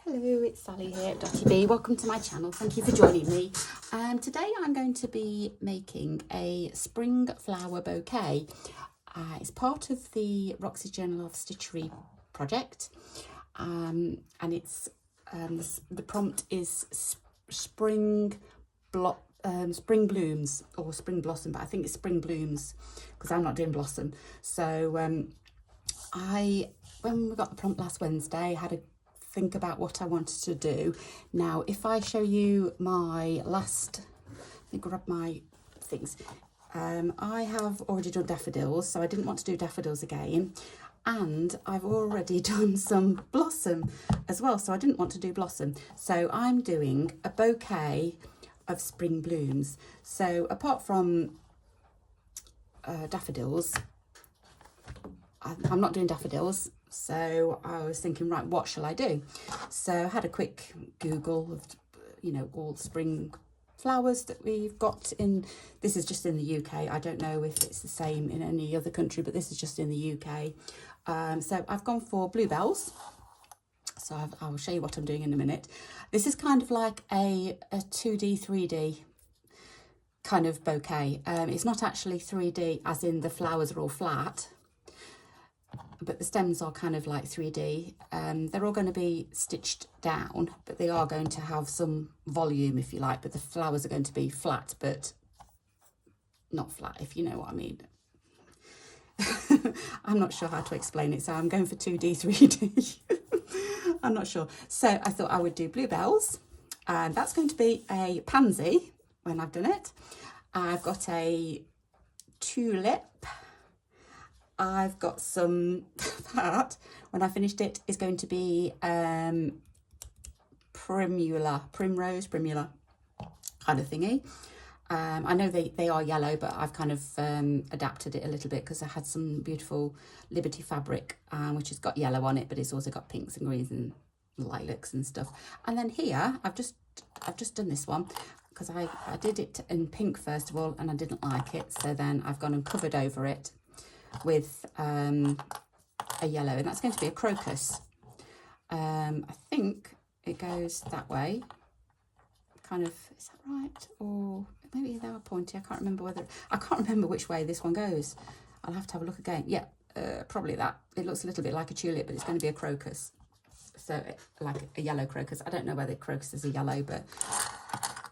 Hello, it's Sally here at Dotty B. Welcome to my channel. Thank you for joining me. Today I'm going to be making a spring flower bouquet. It's part of the Roxy's Journal of Stitchery project, and it's the prompt is spring blooms or spring blossom, but I think it's spring blooms because I'm not doing blossom. So when we got the prompt last Wednesday, I had a think about what I wanted to do. Now, if I show you my last, let me grab my things. I have already done daffodils, so I didn't want to do daffodils again. And I've already done some blossom as well, so I didn't want to do blossom. So I'm doing a bouquet of spring blooms. So apart from daffodils, I'm not doing daffodils. So I was thinking, right, what shall I do? So I had a quick Google of, all spring flowers that we've got in, this is just in the UK. I don't know if it's the same in any other country, but this is just in the UK. So I've gone for bluebells. So I will show you what I'm doing in a minute. This is kind of like a 2D, 3D kind of bouquet. It's not actually 3D as in the flowers are all flat, but the stems are kind of like 3D. They're all going to be stitched down, but they are going to have some volume, if you like, but the flowers are going to be flat, but not flat, if you know what I mean. I'm not sure how to explain it, so I'm going for 2D, 3D. I'm not sure. So I thought I would do bluebells, and that's going to be a pansy when I've done it. I've got a tulip. I've got some, that, when I finished it, is going to be Primula, Primula kind of thingy. I know they are yellow, but I've kind of adapted it a little bit because I had some beautiful Liberty fabric, which has got yellow on it, but it's also got pinks and greens and lilacs and stuff. And then here, I've just done this one because I did it in pink first of all, and I didn't like it. So then I've gone and covered over it with a yellow, and that's going to be a crocus. I think it goes that way, kind of, is that right? Or maybe they were pointy. I can't remember which way this one goes. I'll have to have a look again. Yeah, probably that. It looks a little bit like a tulip, but it's going to be a crocus. So like a yellow crocus. I don't know whether crocuses are yellow, but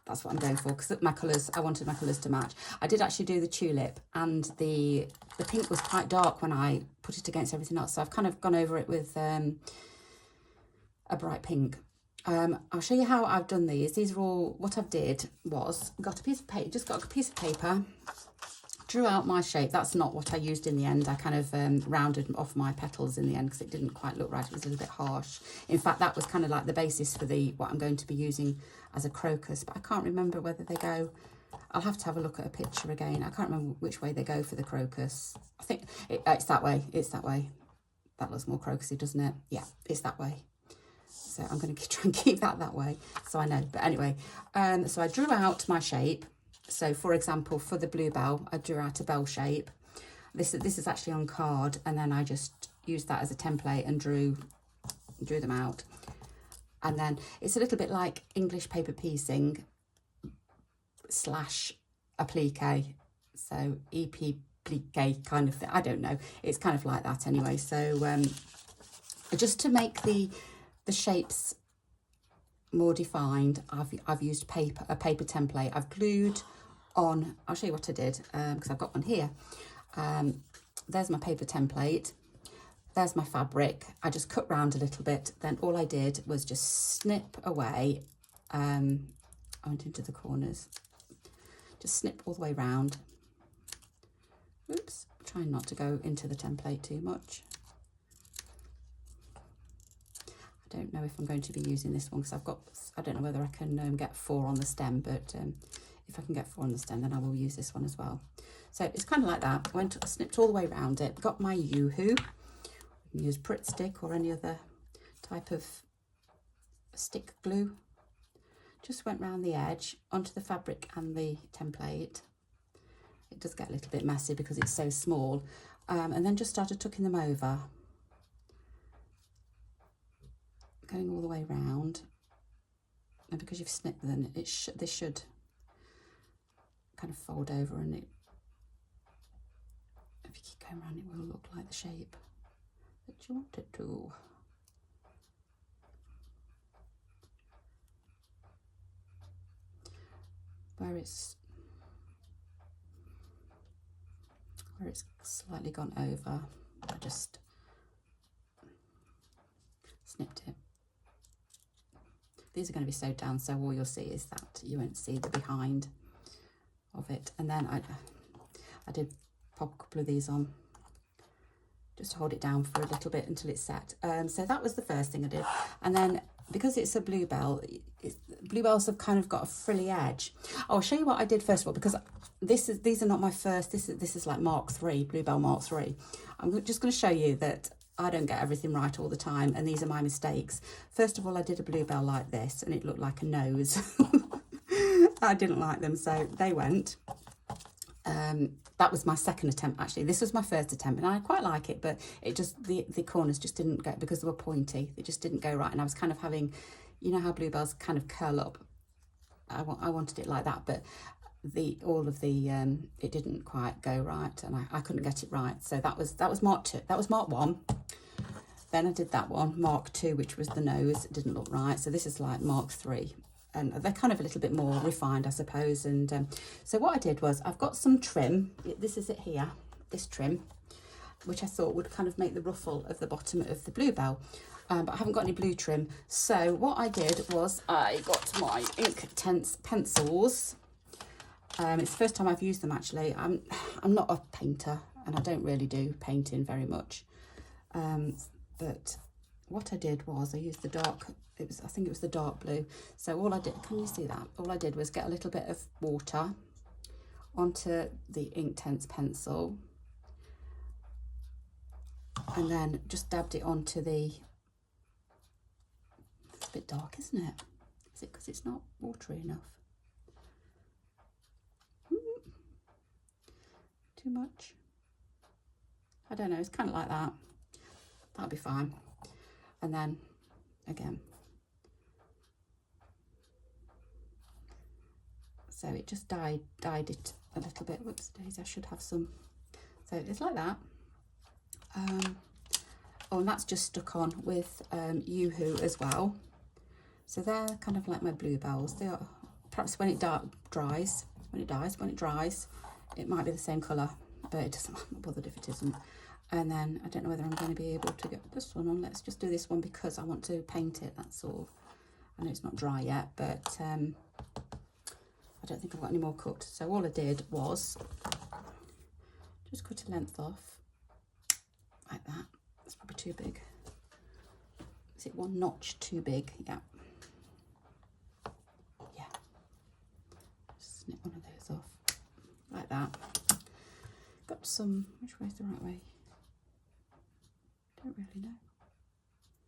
that's what I'm going for because my colours, I wanted my colours to match. I did actually do the tulip, and the pink was quite dark when I put it against everything else. So I've kind of gone over it with a bright pink. I'll show you how I've done these. These are all, what I've did was got a piece of paper, just got a piece of paper, drew out my shape. That's not what I used in the end. I kind of rounded off my petals in the end because it didn't quite look right. It was a little bit harsh. In fact, that was kind of like the basis for what I'm going to be using as a crocus, but I can't remember whether they go, I'll have to have a look at a picture again. I can't remember which way they go for the crocus. I think it's that way. It's that way. That looks more crocusy, doesn't it? Yeah, it's that way. So I'm going to try and keep that way so I know. But anyway, so I drew out my shape. So for example, for the bluebell, I drew out a bell shape. This is actually on card, and then I just used that as a template and drew them out. And then it's a little bit like English paper piecing / applique. So EP plique kind of thing. I don't know. It's kind of like that anyway. So just to make the shapes more defined, I've used a paper template. I've glued on, I'll show you what I did because I've got one here. There's my paper template. There's my fabric. I just cut round a little bit. Then all I did was just snip away. I went into the corners. Just snip all the way round. Oops, trying not to go into the template too much. I don't know if I'm going to be using this one because I don't know whether I can get 4 on the stem, but if I can get 4 on the stem, then I will use this one as well. So it's kind of like that. Snipped all the way around it. Got my Yoo-hoo. Use Pritt stick or any other type of stick glue. Just went round the edge onto the fabric and the template. It does get a little bit messy because it's so small. And then just started tucking them over. going all the way round. And because you've snipped them, this should kind of fold over, and if you keep going around, it will look like the shape that you want it to. Where it's slightly gone over, I just snipped it. These are going to be sewed down, so all you'll see is that. You won't see the behind of it. And then I did pop a couple of these on just to hold it down for a little bit until it's set. So that was the first thing I did. And then because it's a bluebell, bluebells have kind of got a frilly edge. I'll show you what I did first of all, because these are not my first. This is like Mark III, bluebell Mark III. I'm just going to show you that I don't get everything right all the time, and these are my mistakes. First of all, I did a bluebell like this, and it looked like a nose. I didn't like them, so they went. That was my second attempt, actually. This was my first attempt, and I quite like it, but it just, the corners just didn't go, because they were pointy. They just didn't go right, and I was kind of having, you know how bluebells kind of curl up. I wanted it like that, but it didn't quite go right, and I couldn't get it right. So that was Mark 2. That was Mark 1. Then I did that one, Mark 2, which was the nose. It didn't look right. So this is like Mark 3. And they're kind of a little bit more refined, I suppose. And so what I did was, I've got some trim. This is it here, this trim, which I thought would kind of make the ruffle of the bottom of the bluebell. But I haven't got any blue trim. So what I did was, I got my Inktense pencils. It's the first time I've used them, actually. I'm not a painter, and I don't really do painting very much. But what I did was, I used the dark, I think it was the dark blue. So all I did, can you see that? All I did was get a little bit of water onto the Inktense pencil, and then just dabbed it onto the, it's a bit dark, isn't it? Is it because it's not watery enough? Too much? I don't know, it's kind of like that. That'll be fine. And then again, so it just dyed it a little bit. Whoops daisy, I should have some. So it's like that. Oh, and that's just stuck on with Yoo-hoo as well. So they're kind of like my bluebells. They are, perhaps when it dries, it might be the same colour, but it doesn't, I'm not bothered if it isn't. And then I don't know whether I'm going to be able to get this one on. Let's just do this one because I want to paint it, that's all. I know it's not dry yet, but I don't think I've got any more cut. So all I did was just cut a length off like that. That's probably too big. Is it one notch too big? Yeah. Yeah. Just snip one of those off like that. Got some, which way is the right way? Don't really know.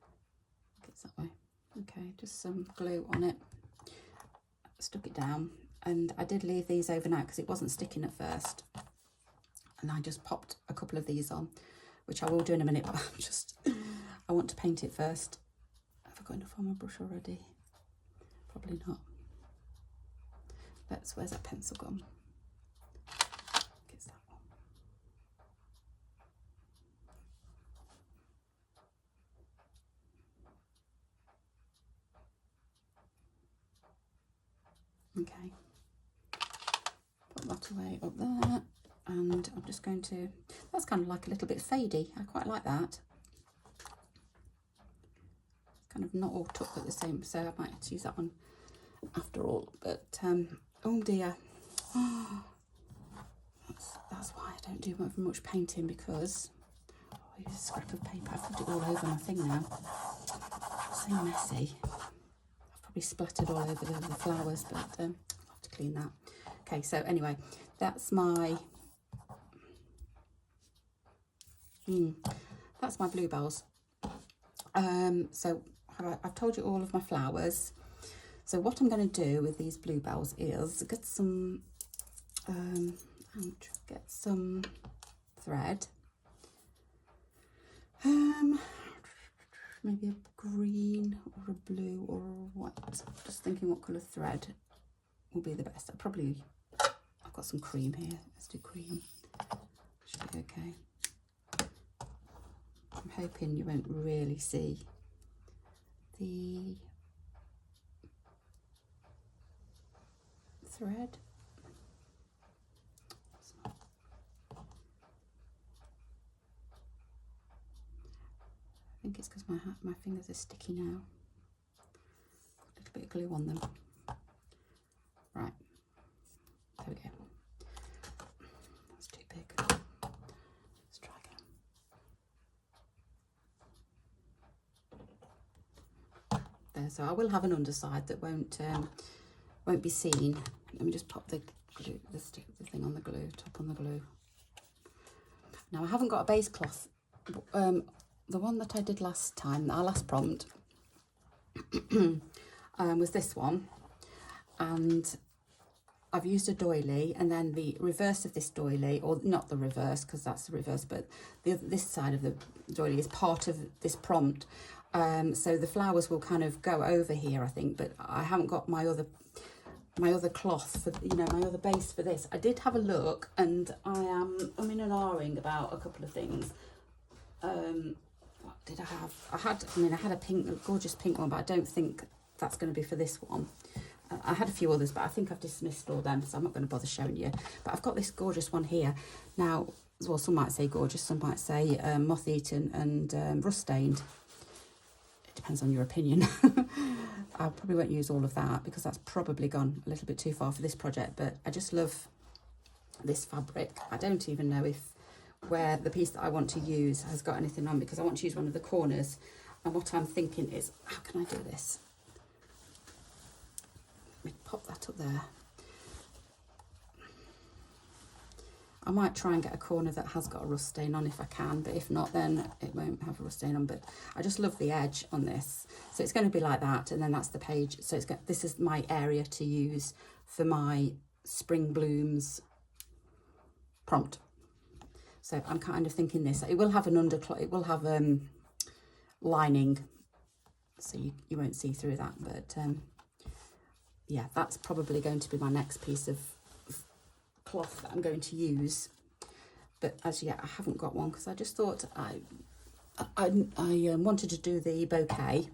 I think it's that way. Okay, just some glue on it. Stuck it down, and I did leave these overnight because it wasn't sticking at first. And I just popped a couple of these on, which I will do in a minute, but I want to paint it first. Have I got enough on my brush already? Probably not. Where's that pencil gone? It's that one. Okay, put that away up there, and I'm just going to, that's kind of like a little bit fadey. I quite like that. It's kind of not all tucked at the same, so I might have to use that one after all. But oh dear, that's why I don't do much painting, because I use a scrap of paper. I've put it all over my thing now. So messy. Probably splattered all over the flowers, but I'll have to clean that. Okay, so anyway, that's my bluebells. So I've told you all of my flowers. So what I'm going to do with these bluebells is get some maybe a green or a blue or a white. Just thinking what colour thread will be the best. I've got some cream here. Let's do cream. Should be okay. I'm hoping you won't really see the thread. I think it's because my fingers are sticky now. A little bit of glue on them. Right, there we go. That's too big. Let's try again. There, so I will have an underside that won't be seen. Let me just pop the glue, the thing on the glue, top on the glue. Now I haven't got a base cloth. The one that I did last time, our last prompt, was this one, and I've used a doily, and then the reverse of this doily, or not the reverse because that's the reverse, but this side of the doily is part of this prompt. So the flowers will kind of go over here, I think, but I haven't got my other cloth for, you know, my other base for this. I did have a look, and I'm in and ahhing about a couple of things. What did I have? I had a gorgeous pink one, but I don't think that's going to be for this one. I had a few others, but I think I've dismissed all them, so I'm not going to bother showing you. But I've got this gorgeous one here. Now, well, some might say gorgeous, some might say moth-eaten and rust-stained. It depends on your opinion. I probably won't use all of that because that's probably gone a little bit too far for this project, but I just love this fabric. I don't even know where the piece that I want to use has got anything on, because I want to use one of the corners, and what I'm thinking is, how can I do this? Let me pop that up there. I might try and get a corner that has got a rust stain on if I can, but if not, then it won't have a rust stain on. But I just love the edge on this, so it's going to be like that, and then that's the page. So this is my area to use for my spring blooms prompt. So I'm kind of thinking this. It will have an undercloth. It will have lining, so you won't see through that. But yeah, that's probably going to be my next piece of cloth that I'm going to use. But as yet, I haven't got one because I just thought I wanted to do the bouquet.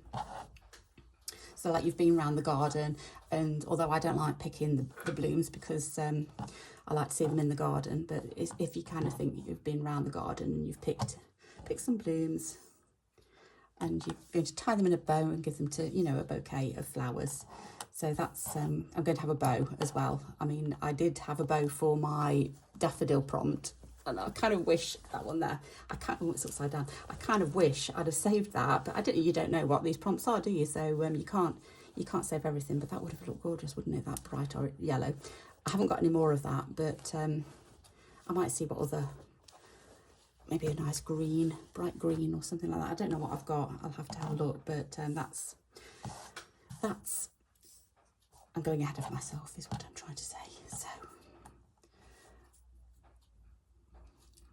So like you've been around the garden, and although I don't like picking the blooms because I like to see them in the garden, but if you kind of think you've been around the garden and you've picked some blooms and you're going to tie them in a bow and give them to, you know, a bouquet of flowers. So that's, I'm going to have a bow as well. I mean, I did have a bow for my daffodil prompt, and I kind of wish that one there, oh, it's upside down. I kind of wish I'd have saved that, but you don't know what these prompts are, do you? So you can't save everything, but that would have looked gorgeous, wouldn't it? That bright or yellow. I haven't got any more of that, but I might see what other, maybe a nice green, bright green or something like that. I don't know what I've got. I'll have to have a look, but that's, I'm going ahead of myself is what I'm trying to say. So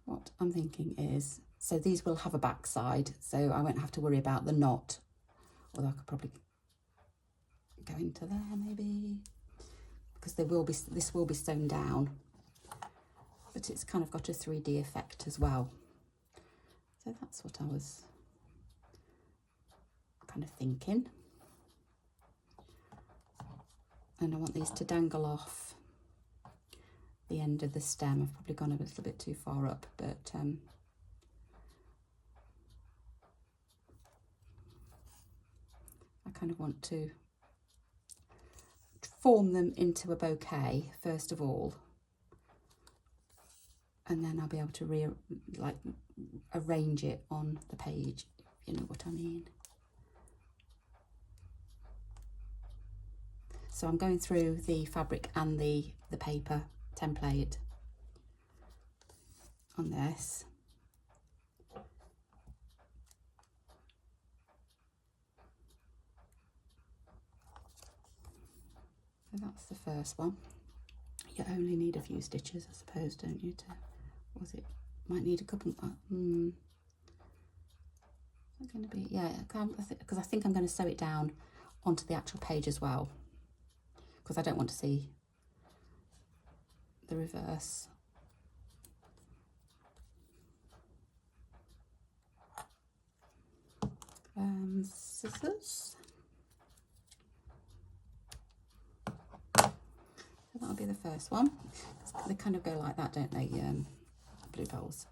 what I'm thinking is, so these will have a back side, so I won't have to worry about the knot, although I could probably go into there maybe, because this will be sewn down, but it's kind of got a 3D effect as well. So that's what I was kind of thinking. And I want these to dangle off the end of the stem. I've probably gone a little bit too far up, but I kind of want to form them into a bouquet first of all, and then I'll be able to arrange it on the page, if you know what I mean. So I'm going through the fabric and the paper template on this. So that's the first one. You only need a few stitches, I suppose, don't you? Might need a couple. Is that going to be, yeah, because I think I'm going to sew it down onto the actual page as well, because I don't want to see the reverse. Scissors. So that'll be the first one. They kind of go like that, don't they? Bluebells.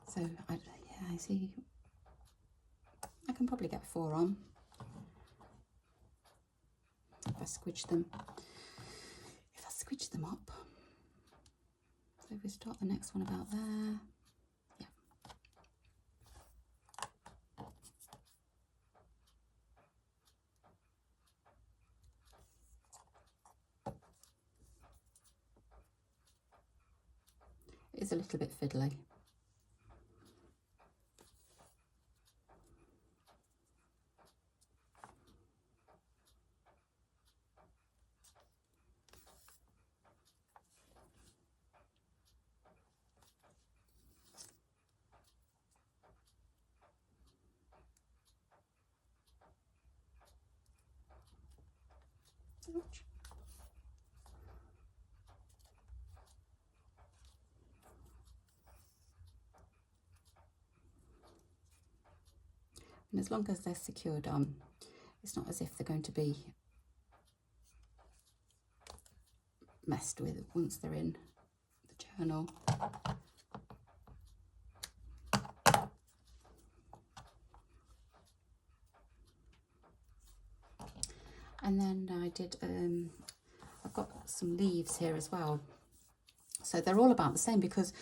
So yeah, I see. I can probably get 4 on if I squidge them. If I squidge them up. So if we start the next one about there, yeah. It's a little bit fiddly. Ouch. And as long as they're secured on, it's not as if they're going to be messed with once they're in the journal. And then I did, I've got some leaves here as well. So they're all about the same, because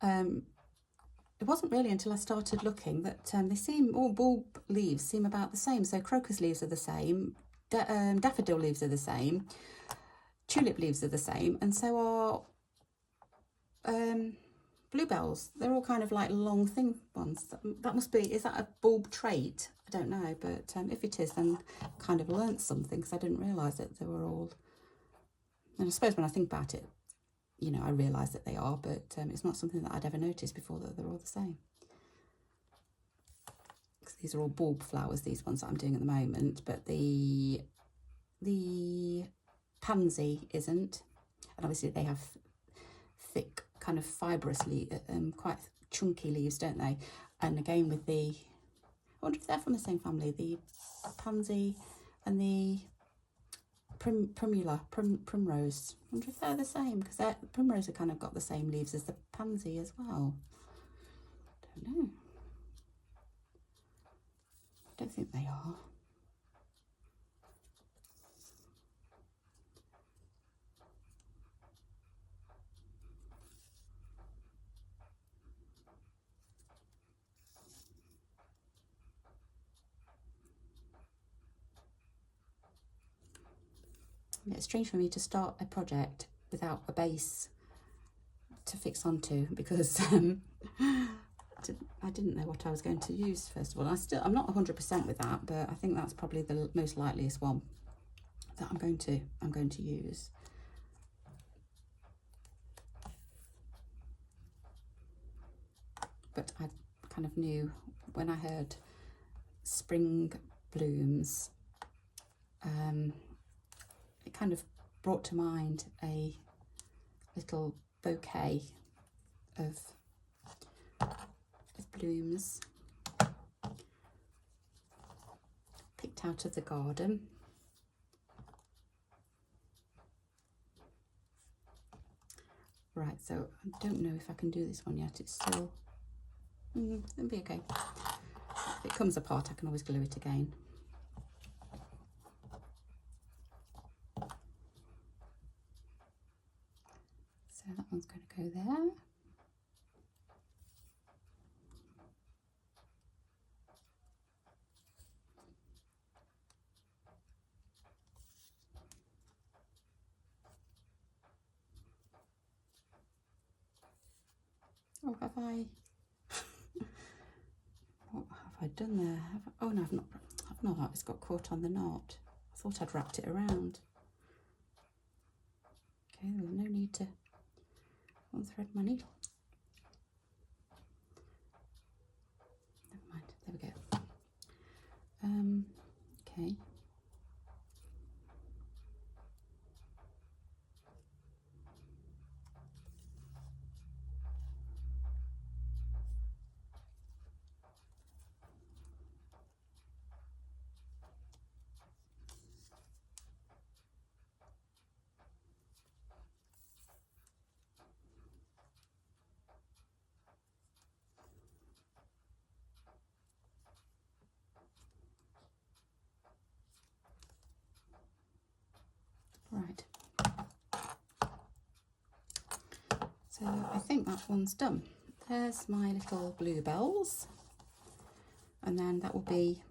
it wasn't really until I started looking that they seem, all bulb leaves seem about the same. So crocus leaves are the same, daffodil leaves are the same, tulip leaves are the same, and so are bluebells. They're all kind of like long thin ones. That must be, is that a bulb trait? I don't know, but if it is, then kind of learnt something, because I didn't realise that they were all, and I suppose when I think about it, you know, I realise that they are, but it's not something that I'd ever noticed before, that they're all the same. Because these are all bulb flowers, these ones that I'm doing at the moment, but the pansy isn't, and obviously they have thick, kind of fibrous, quite chunky leaves, don't they? And again with the, I wonder if they're from the same family, the pansy and the Primula, primrose. I wonder if they're the same, because primrose have kind of got the same leaves as the pansy as well. Don't know. Don't think they are. It's strange for me to start a project without a base to fix onto, because I didn't know what I was going to use first of all. I'm not 100% with that, but I think that's probably the most likeliest one that I'm going to use. But I kind of knew when I heard spring blooms, it kind of brought to mind a little bouquet of blooms picked out of the garden. Right, so I don't know if I can do this one yet. It's still, it'll be okay. If it comes apart, I can always glue it again. So that one's going to go there. Oh, have I? What have I done there? Oh no, I've not. It's got caught on the knot. thought I'd wrapped it around. Okay, there's no need to unthread my needle. Never mind, there we go. Okay. Right. So I think that one's done. There's my little bluebells. And then that will be,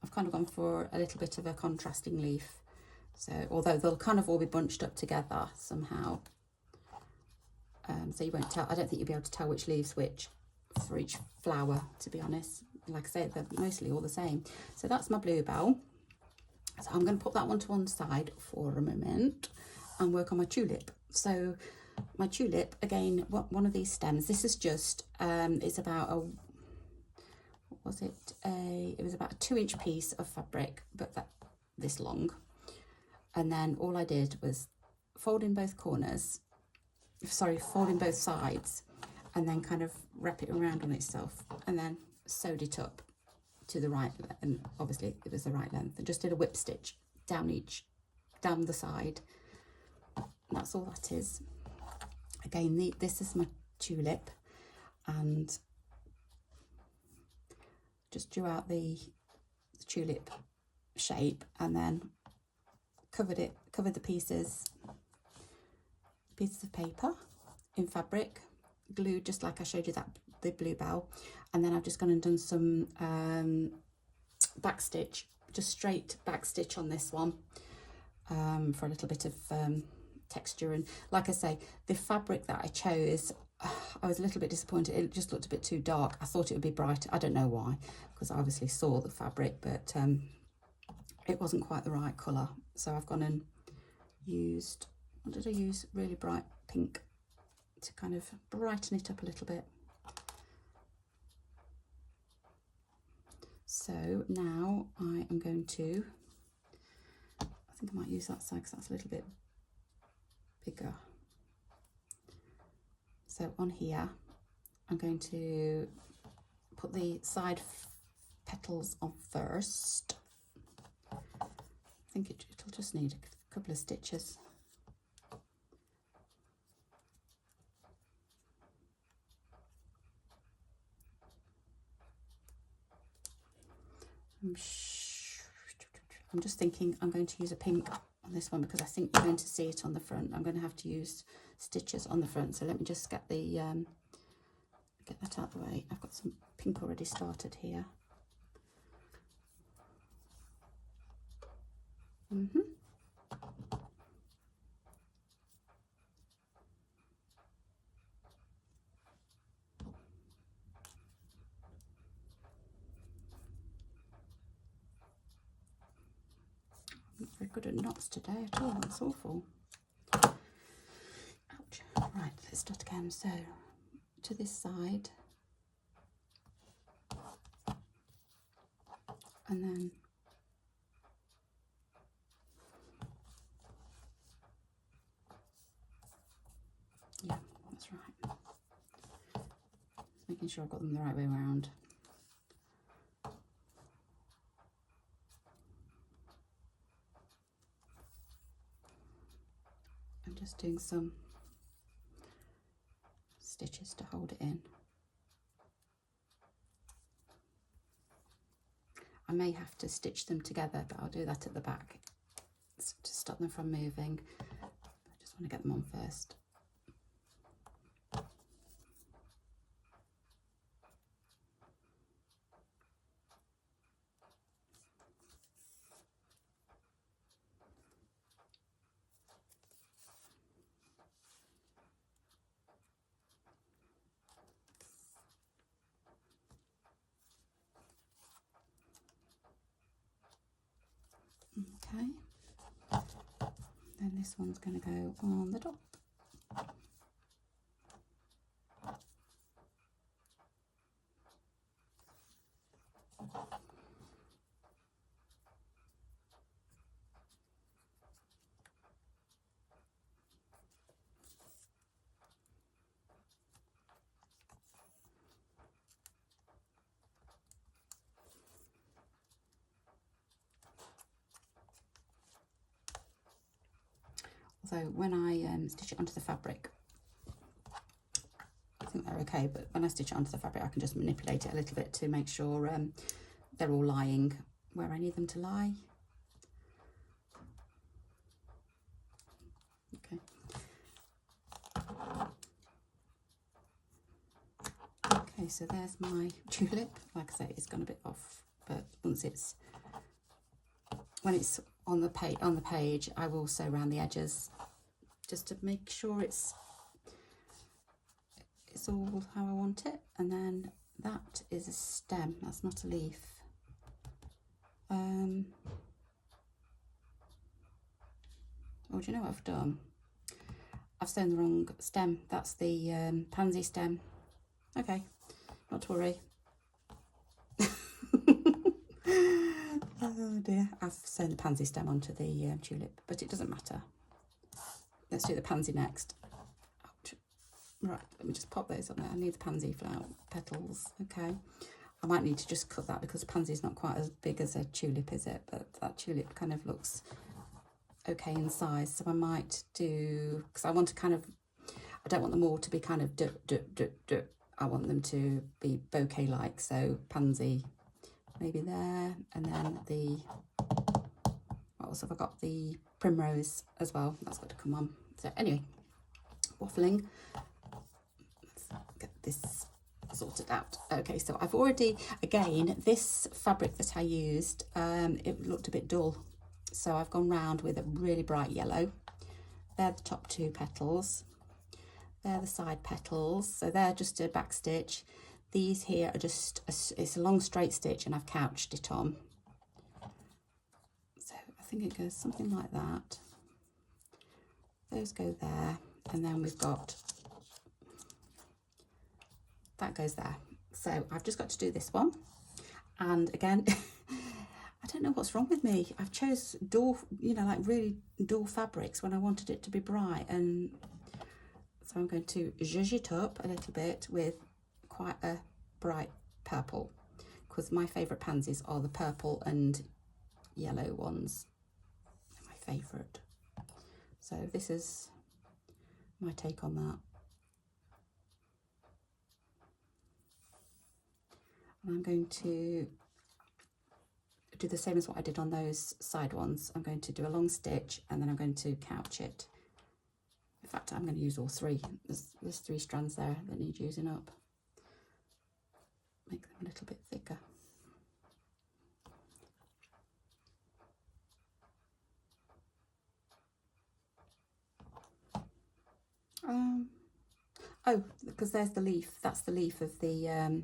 I've kind of gone for a little bit of a contrasting leaf. So, although they'll kind of all be bunched up together somehow. So you won't tell, I don't think you'll be able to tell which leaves which for each flower, to be honest. Like I say, they're mostly all the same. So that's my bluebell. So I'm going to put that one to one side for a moment and work on my tulip. So my tulip, again, one of these stems, this is just, it's about a, what was it? It was about a 2-inch piece of fabric, but this long. And then all I did was fold in both corners, fold in both sides, and then kind of wrap it around on itself, and then sewed it up to the right, and obviously it was the right length, and just did a whip stitch down the side. And that's all that is. Again, this is my tulip, and just drew out the tulip shape, and then covered the pieces of paper in fabric, glued just like I showed you the bluebell, and then I've just gone and done some back stitch, just straight back stitch on this one, for a little bit of texture. And like I say, the fabric that I chose, I was a little bit disappointed. It just looked a bit too dark. I thought it would be bright. I don't know why, because I obviously saw the fabric, but it wasn't quite the right colour. So I've gone and used, what did I use? Really bright pink to kind of brighten it up a little bit. So now I am going to, I think I might use that side because that's a little bit bigger. So on here, I'm going to put the side petals on first. I think it'll just need a couple of stitches. I'm just thinking I'm going to use a pink on this one because I think you're going to see it on the front. I'm going to have to use stitches on the front, so let me just get the get that out of the way. I've got some pink already started here. Not very good at knots today at all. That's awful. Ouch. Right, let's start again. So to this side, and then yeah, that's right. Just making sure I've got them the right way around. I'm just doing some stitches to hold it in. I may have to stitch them together, but I'll do that at the back to stop them from moving. I just want to get them on first. Okay. this one's going to go on the top. So when I stitch it onto the fabric, I think they're okay, but when I stitch it onto the fabric, I can just manipulate it a little bit to make sure they're all lying where I need them to lie. Okay. Okay, so there's my tulip. Like I say, it's gone a bit off, but once when it's on the page, I will sew around the edges just to make sure it's all how I want it. And then that is a stem, that's not a leaf. Oh, do you know what I've done? I've sewn the wrong stem. That's the pansy stem. Okay, not to worry. Oh dear, I've sewn the pansy stem onto the tulip, but it doesn't matter. Let's do the pansy next. Ouch. Right, let me just pop those on there. I need the pansy flower petals. Okay, I might need to just cut that because the pansy is not quite as big as a tulip, is it? But that tulip kind of looks okay in size, so I might do, because I want to kind of, I don't want them all to be kind of I want them to be bouquet like, so pansy maybe there, and then the, what else have I got? The primrose as well, that's got to come on. So anyway, waffling, let's get this sorted out. Okay, so I've already, again, this fabric that I used, it looked a bit dull, so I've gone round with a really bright yellow. They're the top two petals, they're the side petals, so they're just a back stitch. These here are just, it's a long straight stitch and I've couched it on. So I think it goes something like that. Those go there, and then we've got, that goes there. So I've just got to do this one. And again, I don't know what's wrong with me. I've chose dull, you know, like really dull fabrics when I wanted it to be bright. And so I'm going to zhuzh it up a little bit with quite a bright purple, because my favourite pansies are the purple and yellow ones. They're my favourite. So this is my take on that. And I'm going to do the same as what I did on those side ones. I'm going to do a long stitch and then I'm going to couch it. In fact, I'm going to use all three. There's 3 strands there that need using up. Make them a little bit thicker. Oh, because there's the leaf. That's the leaf of the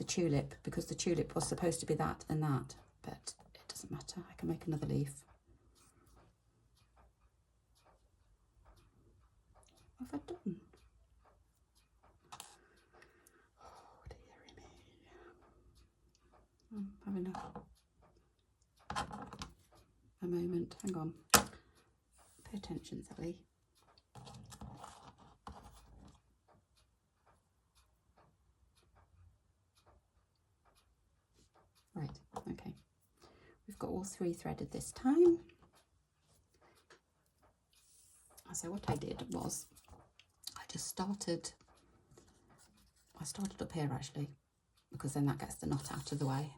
tulip, because the tulip was supposed to be that and that, but it doesn't matter. I can make another leaf. What have I done? Oh, dearie me. I'm having a moment. Hang on. Pay attention, Sally. Right, okay. We've got all 3 threaded this time. So what I did was, I started up here actually, because then that gets the knot out of the way,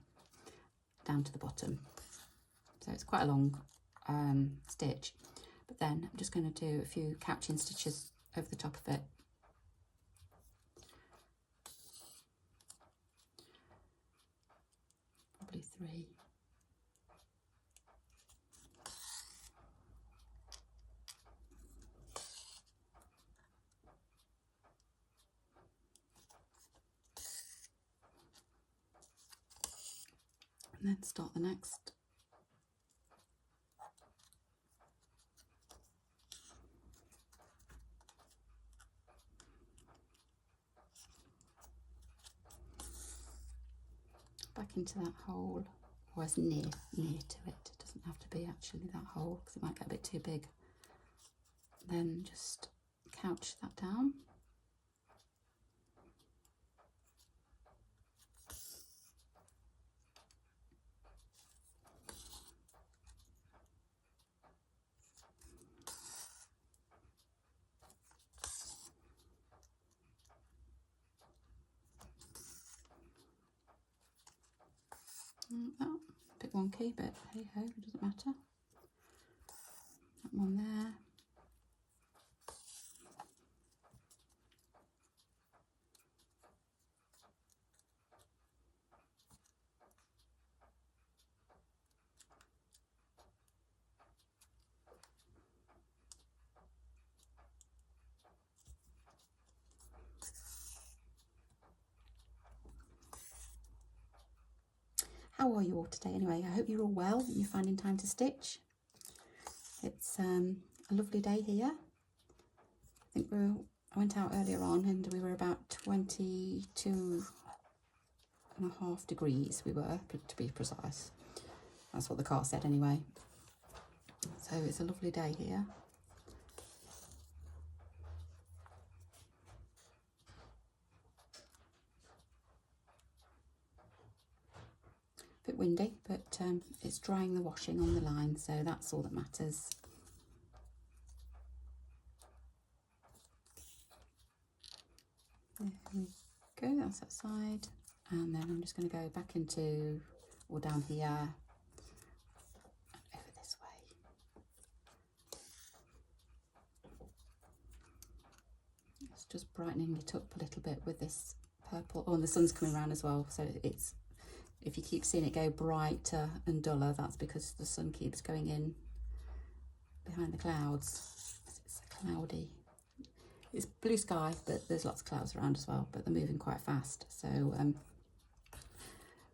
down to the bottom. So it's quite a long stitch, but then I'm just going to do a few couching stitches over the top of it. Probably 3. And then start the next. back into that hole, or as near to it. It doesn't have to be actually that hole because it might get a bit too big. Then just couch that down. Oh, a bit wonky, but hey ho, it doesn't matter. That one there. How are you all today anyway? I hope you're all well and you're finding time to stitch. It's a lovely day here. I think I went out earlier on and we were about 22.5 degrees we were, to be precise. That's what the car said anyway. So it's a lovely day here. Bit windy, but it's drying the washing on the line, so that's all that matters. There we go, that's that side. And then I'm just going to go back into, or down here, and over this way. It's just brightening it up a little bit with this purple. Oh, and the sun's coming around as well, so it's, if you keep seeing it go brighter and duller, that's because the sun keeps going in behind the clouds. It's cloudy. It's blue sky, but there's lots of clouds around as well, but they're moving quite fast. So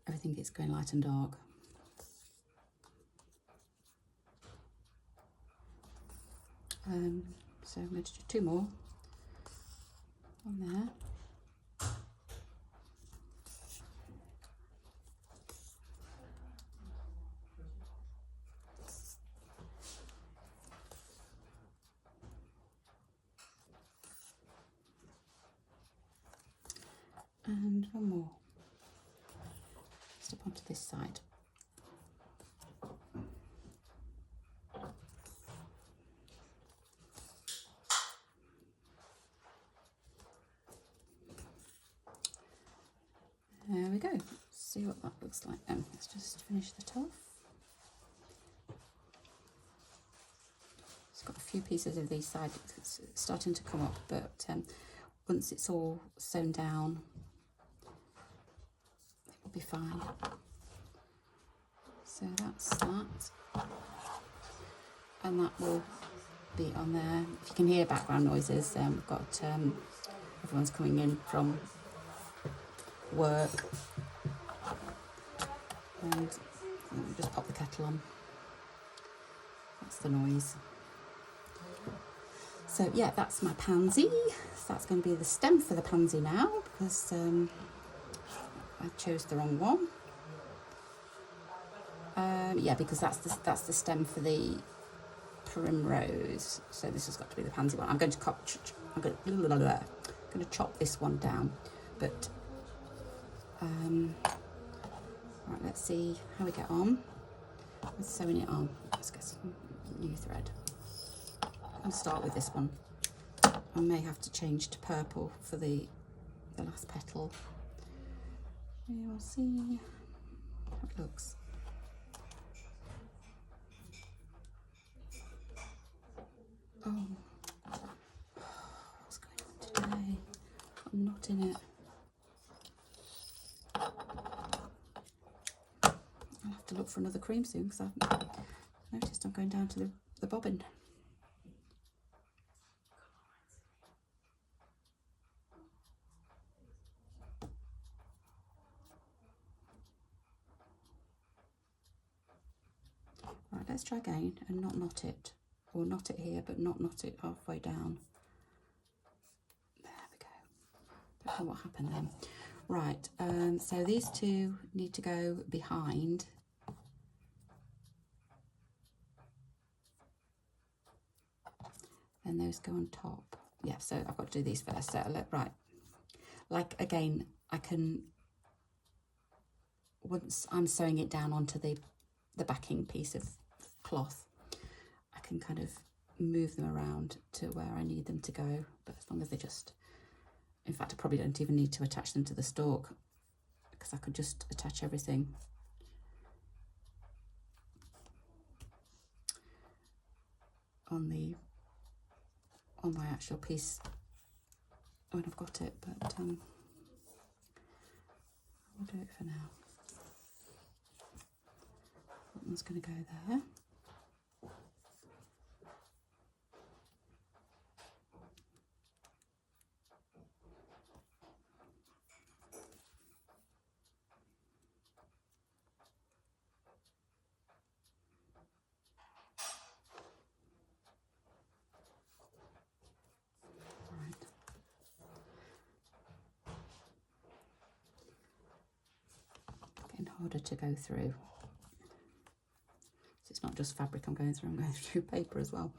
everything is going light and dark. So I'm going to do 2 more on there. And 1 more, just up onto this side. There we go. Let's see what that looks like then. Let's just finish that off. It's got a few pieces of these sides. It's starting to come up, but once it's all sewn down, it will be fine. So that's that. And that will be on there. If you can hear background noises, we've got everyone's coming in from work. And let me just pop the kettle on. That's the noise. So yeah, that's my pansy. So that's going to be the stem for the pansy now, because I chose the wrong one. Yeah, because that's the stem for the primrose. So this has got to be the pansy one. I'm going to chop this one down, but right, let's see how we get on with sewing it on. Let's get some new thread. I'll start with this one. I may have to change to purple for the last petal. We will see how it looks. Oh, what's going on today? Got a knot in it. I'll have to look for another cream soon, because I've noticed I'm going down to the bobbin. Right, let's try again and not knot it. Or knot it here, but not knot it halfway down. There we go. Don't know what happened then. Right, so these two need to go behind. And those go on top. Yeah, so I've got to do these first. So right, like again, I can, once I'm sewing it down onto the backing piece of cloth, I can kind of move them around to where I need them to go. But as long as they just, in fact, I probably don't even need to attach them to the stalk, because I could just attach everything on my actual piece when I've got it, but we'll do it for now. That one's going to go there. Harder to go through. So it's not just fabric I'm going through paper as well.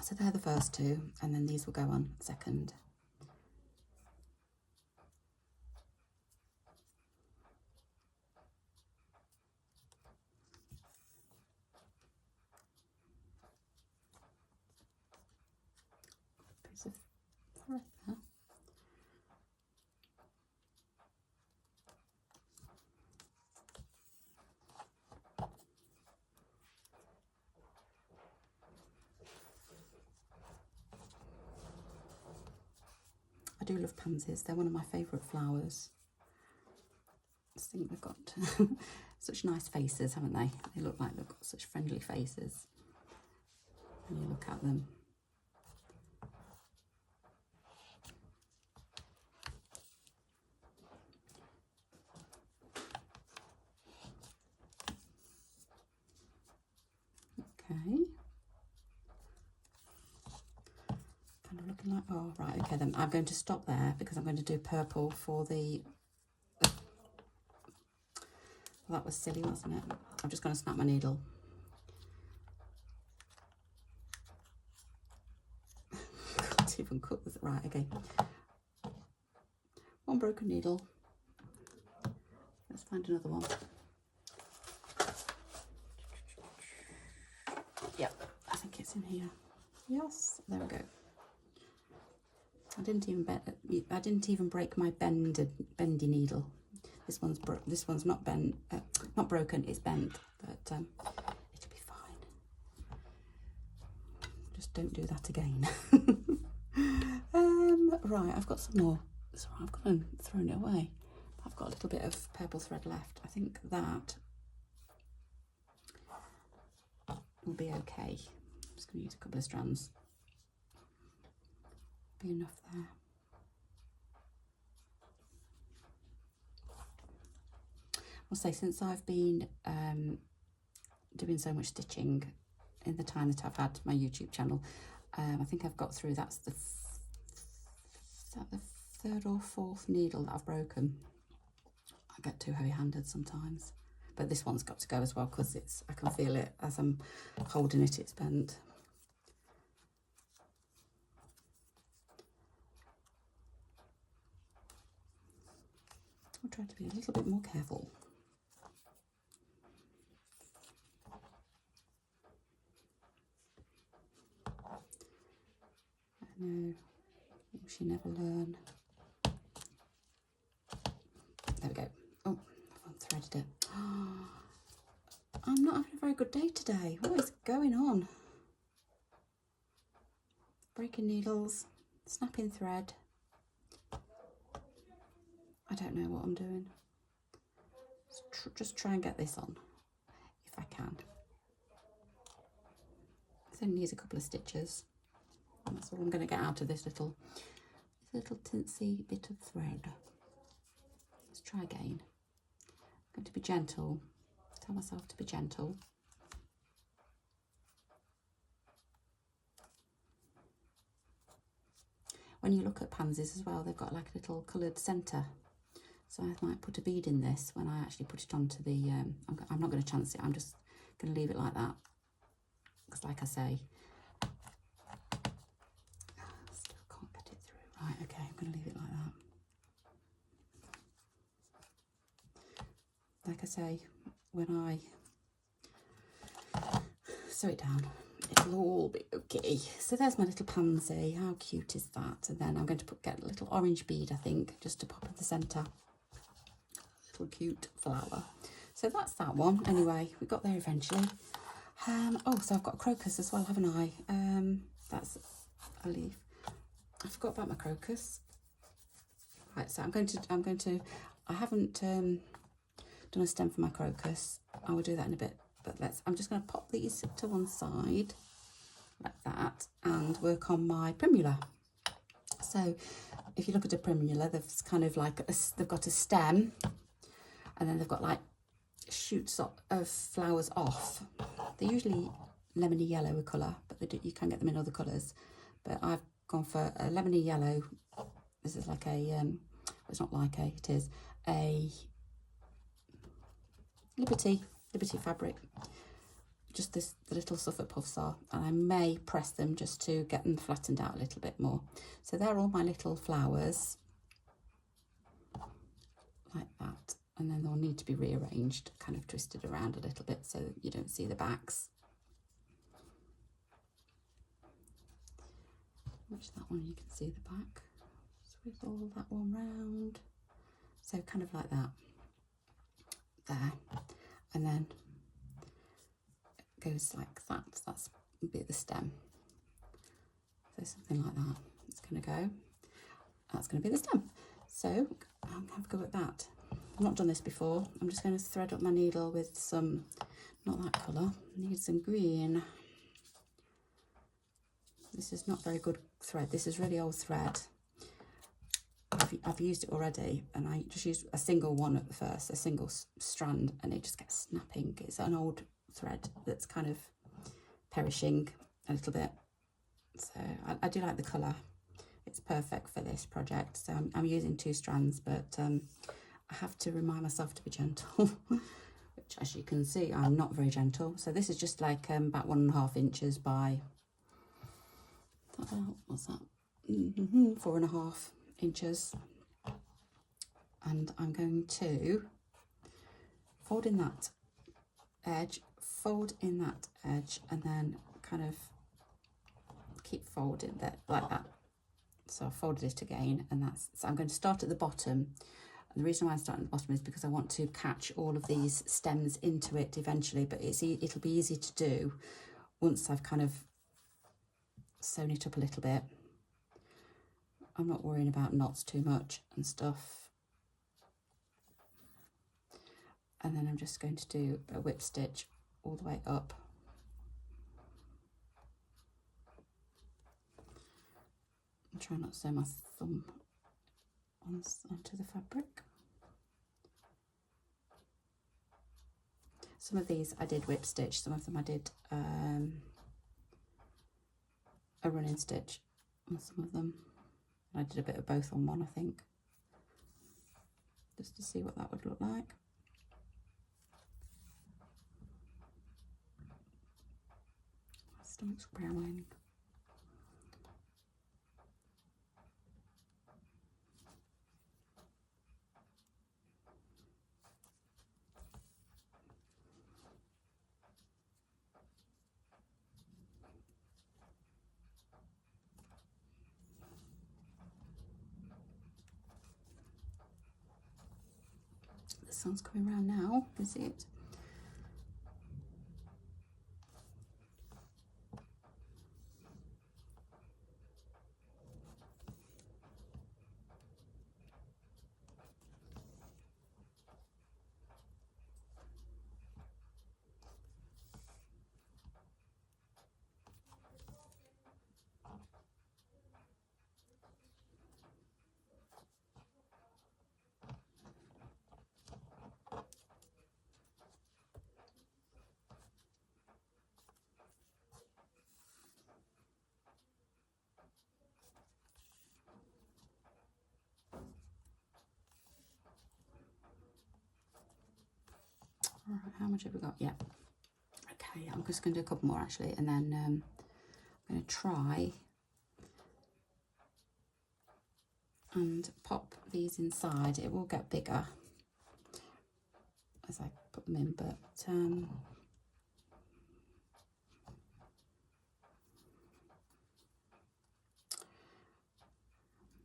So they're the first two, and then these will go on second. Piece of thread there. I do love pansies, they're one of my favourite flowers. I think they've got such nice faces, haven't they? They look like they've got such friendly faces when you look at them. Okay. Kind of looking like, oh right, okay then I'm going to stop there because I'm going to do purple for the, well, that was silly, wasn't it? I'm just going to snap my needle. Can't even cut this. Right, okay. One broken needle. Let's find another one. Yep, I think it's in here. Yes, there we go. I didn't even break my bendy needle. This one's not not broken. It's bent, but it'll be fine. Just don't do that again. Right, I've got some more. So I've gone and thrown it away. I've got a little bit of purple thread left. I think that will be okay. I'm just going to use a couple of strands. Be enough there. I'll say, since I've been doing so much stitching in the time that I've had my YouTube channel, I think I've got through, that's the third or fourth needle that I've broken. I get too heavy-handed sometimes, but this one's got to go as well because I can feel it as I'm holding it, it's bent. I'll try to be a little bit more careful. I know, you should never learn. There we go. Oh, I've unthreaded it. I'm not having a very good day today. What is going on? Breaking needles, snapping thread. I don't know what I'm doing. Just try and get this on, if I can. It only needs a couple of stitches. And that's all I'm going to get out of this little tinsy bit of thread. Let's try again. I'm going to be gentle. Tell myself to be gentle. When you look at pansies as well, they've got like a little coloured centre So I might put a bead in this when I actually put it onto the, I'm not going to chance it, I'm just going to leave it like that. Because like I say, still can't get it through. Right, okay, I'm going to leave it like that. Like I say, when I sew it down, it'll all be okay. So there's my little pansy. How cute is that? And then I'm going to get a little orange bead, I think, just to pop in the centre. Little cute flower. So that's that one. Anyway, we got there eventually. Oh, so I've got a crocus as well, haven't I? That's a leaf. I forgot about my crocus. Right, so I haven't done a stem for my crocus. I will do that in a bit, but I'm just going to pop these to one side like that and work on my Primula. So if you look at a Primula, they've kind of like they've got a stem, and then they've got like shoots of flowers off. They're usually lemony yellow colour, but you can get them in other colours. But I've gone for a lemony yellow. This is like a, it's not like a, it is a Liberty fabric. Just the little Suffolk puffs are, and I may press them just to get them flattened out a little bit more. So they're all my little flowers, like that. And then they'll need to be rearranged, kind of twisted around a little bit so that you don't see the backs. Which that one you can see the back. Swivel that one round. So kind of like that. There. And then it goes like that. That's a bit of the stem. So something like that. It's going to go. That's going to be the stem. So I'll have a go at that. I've not done this before. I'm just going to thread up my needle with some, not that colour, I need some green. This is not very good thread. This is really old thread. I've used it already, and I just used a single one at the first, a single strand, and it just gets snapping. It's an old thread that's kind of perishing a little bit. So I do like the colour. It's perfect for this project. So I'm using 2 strands, but I have to remind myself to be gentle, which as you can see, I'm not very gentle. So this is just like about 1.5 inches by, what's that? 4.5 inches. And I'm going to fold in that edge, and then kind of keep folding that like that. So I've folded it again, and so I'm going to start at the bottom. And the reason why I'm starting at the bottom is because I want to catch all of these stems into it eventually, but it'll be easy to do once I've kind of sewn it up a little bit. I'm not worrying about knots too much and stuff. And then I'm just going to do a whip stitch all the way up. I'm trying not to sew my thumb onto the fabric. Some of these I did whip stitch, some of them I did a running stitch on some of them. I did a bit of both on one, I think, just to see what that would look like. My stomach's growling. The sun's coming around now, is it? how much have we got? Yeah. Okay, I'm just going to do a couple more actually, and then I'm going to try and pop these inside. It will get bigger as I put them in, but I'm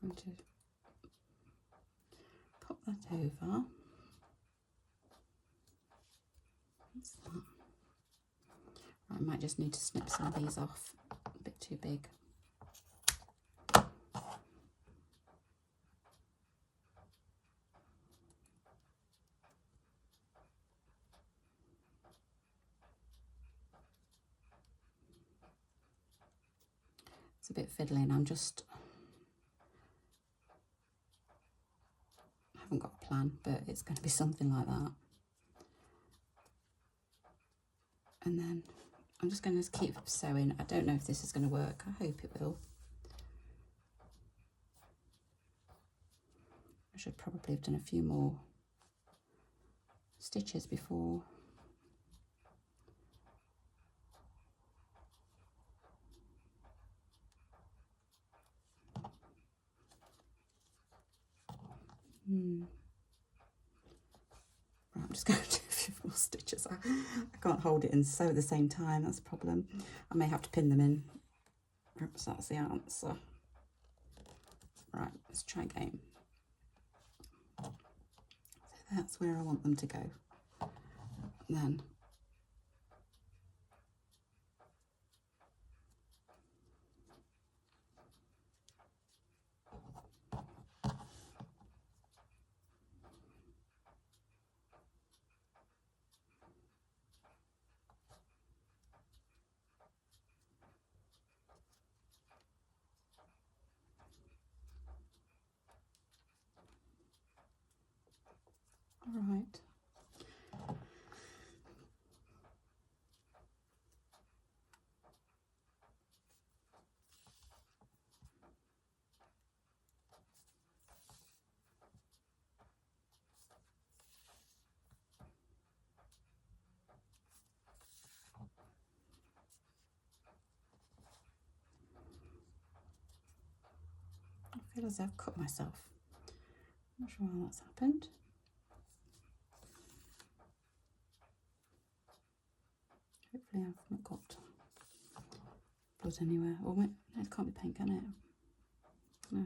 going to pop that over. What's that? Right, I might just need to snip some of these off, a bit too big. It's a bit fiddly, and I haven't got a plan, but it's going to be something like that. And then I'm just going to keep sewing. I don't know if this is going to work. I hope it will. I should probably have done a few more stitches before. Right, I'm just going to do a few more stitches. I can't hold it and sew at the same time, that's a problem. I may have to pin them in. Oops, that's the answer. Right, let's try again. So that's where I want them to go. And then all right. I feel as I've cut myself. I'm not sure how that's happened. Hopefully I've not got blood anywhere. Oh wait, no, it can't be paint, can it? No.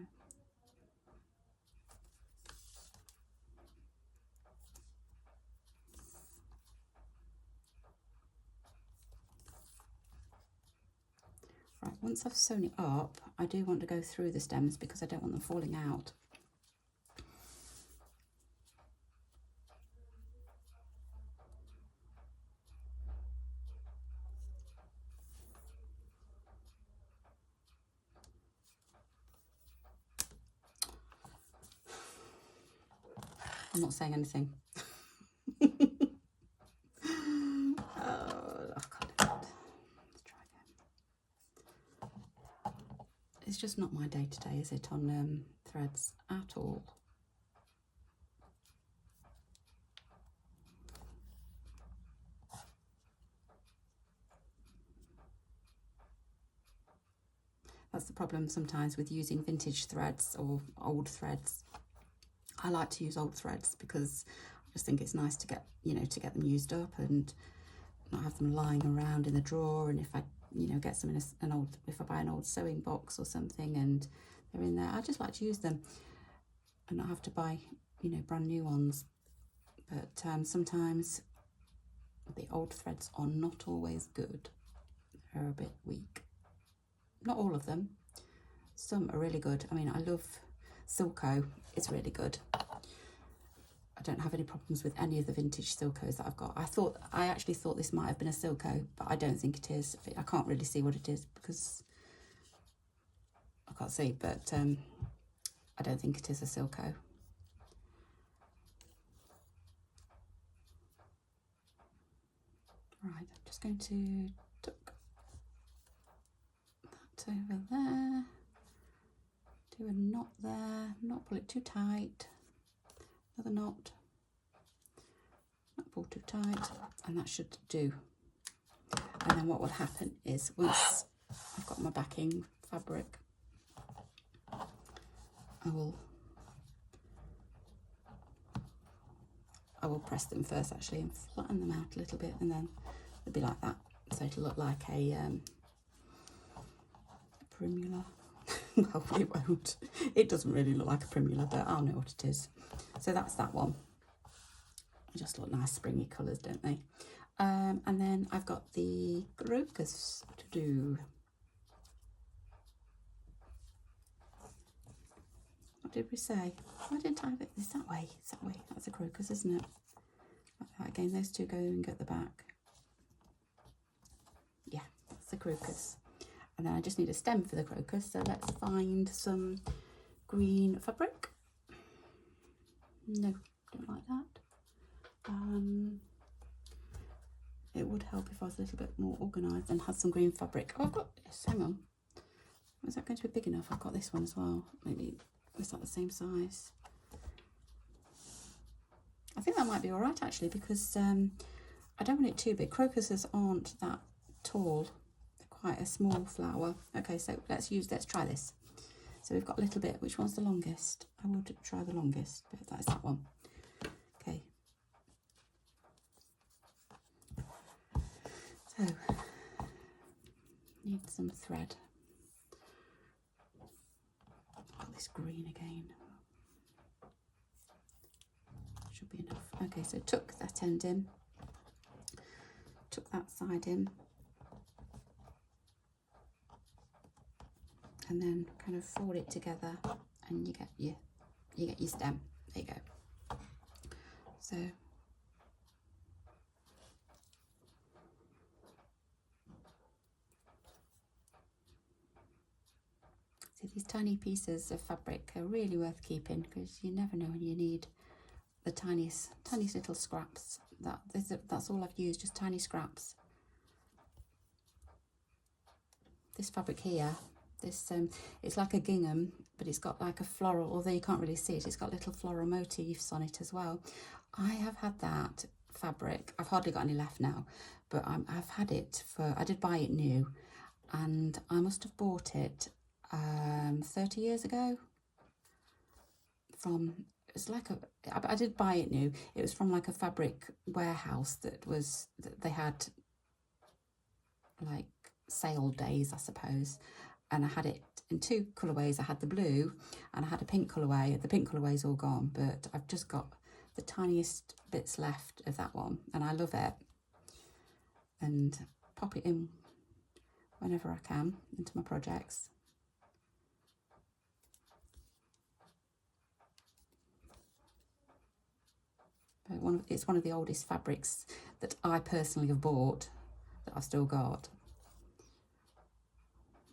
Right, once I've sewn it up, I do want to go through the stems because I don't want them falling out. I'm not saying anything. Oh, I can't do it. Let's try again. It's just not my day-to-day, is it, on threads at all? That's the problem sometimes with using vintage threads or old threads. I like to use old threads because I just think it's nice to get, to get them used up and not have them lying around in the drawer. And if I, get some in if I buy an old sewing box or something and they're in there, I just like to use them and not have to buy, brand new ones. But sometimes the old threads are not always good. They're a bit weak. Not all of them. Some are really good. I mean, I love Silco. It's really good. I don't have any problems with any of the vintage Silcos that I've got. I actually thought this might have been a Silco, but I don't think it is. I can't really see what it is because I can't see, but I don't think it is a Silco. Right, I'm just going to tuck that over there. Do a knot there, not pull it too tight. Another knot. Not pull too tight, and that should do. And then what will happen is once I've got my backing fabric, I will press them first actually and flatten them out a little bit, and then they'll be like that. So it'll look like a Primula. Well, it won't. It doesn't really look like a Primula, but I'll know what it is. So that's that one. They just look nice springy colours, don't they? And then I've got the crocus to do. What did we say? Why didn't I have it? It's that way. It's that way. That's a crocus, isn't it? Like that. Again, those two go and get the back. Yeah, that's the crocus. And then I just need a stem for the crocus. So let's find some green fabric. No, don't like that. It would help if I was a little bit more organised and had some green fabric. Oh, I've got this. Hang on. Is that going to be big enough? I've got this one as well. Maybe is that the same size? I think that might be all right actually, because I don't want it too big. Crocuses aren't that tall. They're quite a small flower. Okay, so let's try this. So we've got a little bit. Which one's the longest? I would try the longest, but that's that one. Okay. So, need some thread. I've got this green again. Should be enough. Okay, so tuck that end in, tuck that side in, and then kind of fold it together, and you get your stem. There you go. So see, these tiny pieces of fabric are really worth keeping, because you never know when you need the tiniest little scraps. That's all I've used, just tiny scraps. This fabric here, this it's like a gingham, but it's got like a floral, although you can't really see it, it's got little floral motifs on it as well. I have had that fabric, I've hardly got any left now, but I've had it for, I did buy it new, and I must have bought it 30 years ago from, it's like I did buy it new. It was from like a fabric warehouse that they had like sale days, I suppose. And I had it in two colourways. I had the blue and I had a pink colourway. The pink colourway's all gone, but I've just got the tiniest bits left of that one, and I love it. And pop it in whenever I can into my projects. But it's one of the oldest fabrics that I personally have bought that I've still got.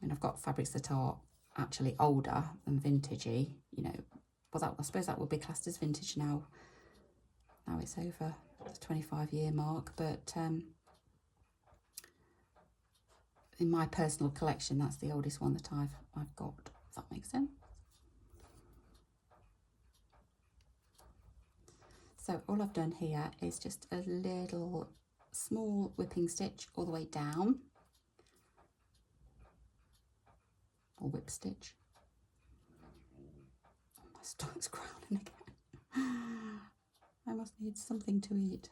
And I've got fabrics that are actually older and vintagey, you know. Well, I suppose that would be classed as vintage now. Now it's over the 25-year mark, but in my personal collection, that's the oldest one that I've got, if that makes sense. So all I've done here is just a little small whipping stitch all the way down, or whip stitch. Oh, my stomach's growling again. I must need something to eat.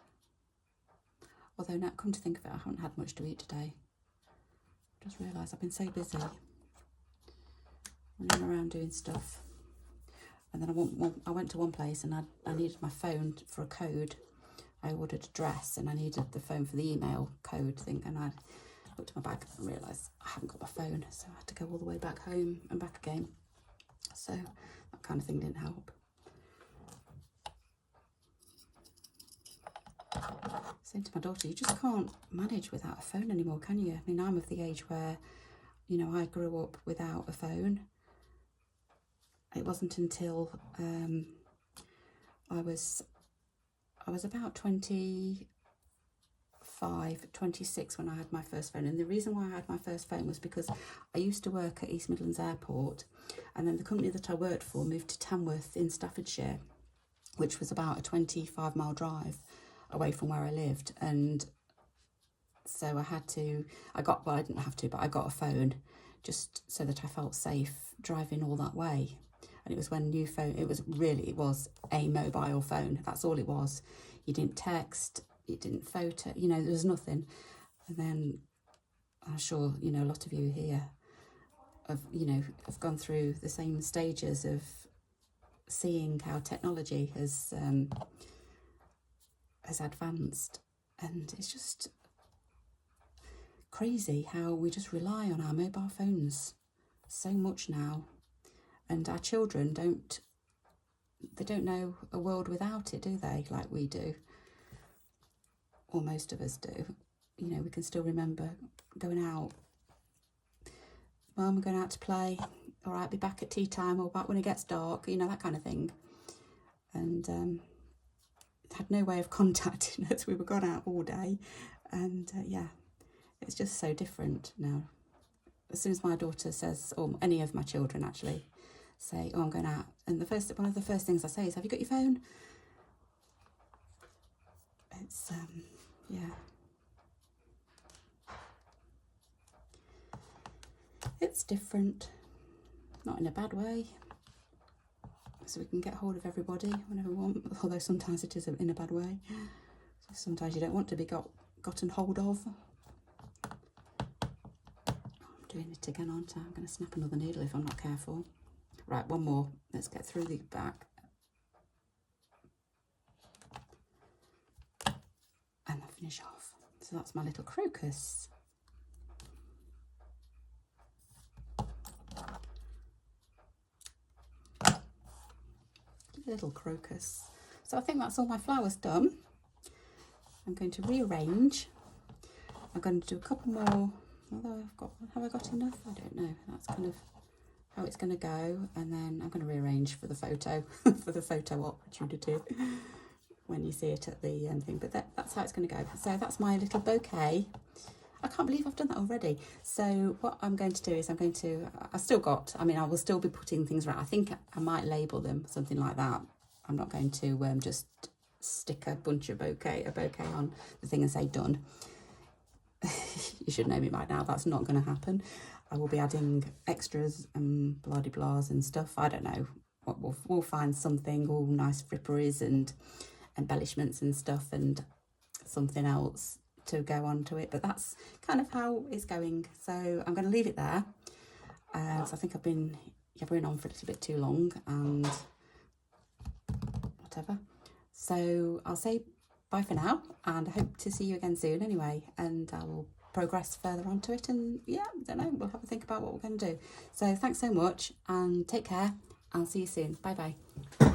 Although now, come to think of it, I haven't had much to eat today. I just realised I've been so busy running around doing stuff. And then I went to one place and I needed my phone for a code. I ordered a dress and I needed the phone for the email code thing, and I looked at my bag and realised I haven't got my phone, so I had to go all the way back home and back again. So that kind of thing didn't help. Saying to my daughter, you just can't manage without a phone anymore, can you? I mean, I'm of the age where, you know, I grew up without a phone. It wasn't until I was about 25, 26 when I had my first phone. And the reason why I had my first phone was because I used to work at East Midlands Airport, and then the company that I worked for moved to Tamworth in Staffordshire, which was about a 25-mile drive. away from where I lived, and so I didn't have to, but I got a phone just so that I felt safe driving all that way. And it was when it was a mobile phone. That's all it was. You didn't text, you didn't photo, you know, there was nothing. And then I'm sure, you know, a lot of you here have gone through the same stages of seeing how technology has advanced. And it's just crazy how we just rely on our mobile phones so much now. And our children don't know a world without it, do they? Like we do. Or most of us do. You know, we can still remember going out. Mum, we're going out to play. All right, be back at tea time or back when it gets dark. You know, that kind of thing. And had no way of contacting us. We were gone out all day. And yeah, it's just so different now. As soon as my daughter says, or any of my children actually, say, oh, I'm going out, and one of the first things I say is, have you got your phone? It's yeah, it's different, not in a bad way, so we can get hold of everybody whenever we want, although sometimes it is in a bad way. Sometimes you don't want to be gotten hold of. I'm doing it again, aren't I? I'm going to snap another needle if I'm not careful. Right, one more. Let's get through the back. And I'll finish off. So that's my little crocus. Little crocus. So I think that's all my flowers done. I'm going to rearrange. I'm going to do a couple more. Although have I got enough? I don't know. That's kind of how it's going to go, and then I'm going to rearrange for the photo for the photo opportunity when you see it at the thing. But that's how it's going to go. So that's my little bouquet. I can't believe I've done that already. So what I'm going to do is I will still be putting things around. I think I might label them something like that. I'm not going to just stick a bouquet on the thing and say done. You should know me by now. That's not going to happen. I will be adding extras and blah-de-blahs and stuff. I don't know. We'll find something, all nice fripperies and embellishments and stuff and something else to go on to it. But that's kind of how it's going. So I'm going to leave it there. So I think I've been yabbering on for a little bit too long and whatever. So I'll say bye for now, and I hope to see you again soon anyway, and I will progress further onto it, and yeah, I don't know, we'll have a think about what we're going to do. So thanks so much and take care. I'll see you soon. Bye bye.